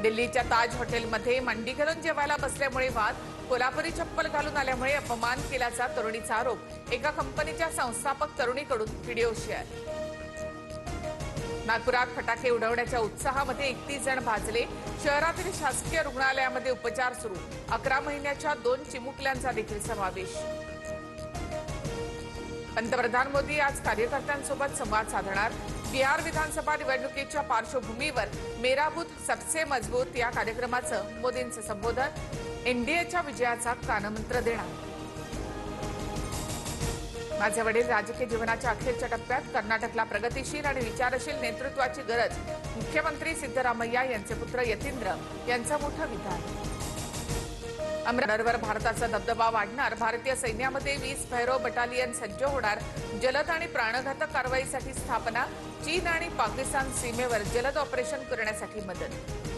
दिल्लीच्या ताज हॉटेलमध्ये मांडी घालून जेवायला बसल्यामुळे वाद, कोल्हापुरी चप्पल घालून आल्यामुळे अपमान केल्याचा तरुणीचा आरोप, एका कंपनीच्या संस्थापक तरुणीकडून व्हिडिओ शेअर. नागपुरात फटाके उडवण्याच्या उत्साहामध्ये 31 जण भाजले. शहरातील शासकीय रुग्णालयामध्ये उपचार सुरू. 11 महिन्याच्या 2 चिमुकल्यांचा देखील समावेश. पंतप्रधान मोदी आज कार्यकर्त्यांसोबत संवाद साधणार. बिहार विधानसभा निवडणुकीच्या पार्श्वभूमीवर मेरा बूथ सबसे मजबूत या कार्यक्रमाचं मोदींचं संबोधन. एनडीएच्या विजयाचा कानमंत्र देणार. माझे वडील राजकीय जीवनाच्या अखेरच्या टप्प्यात. कर्नाटकला प्रगतिशील आणि विचारशील नेतृत्वाची गरज. मुख्यमंत्री सिद्धरामय्या यांचे पुत्र यतींद्र यांचं मोठं विधान. अमरनाथवर भारताचा दबदबा वाढणार. भारतीय सैन्यामध्ये 20 भैरव बटालियन सज्ज होणार. जलद आणि प्राणघातक कारवाईसाठी स्थापना. चीन आणि पाकिस्तान सीमेवर जलद ऑपरेशन करण्यासाठी मदत.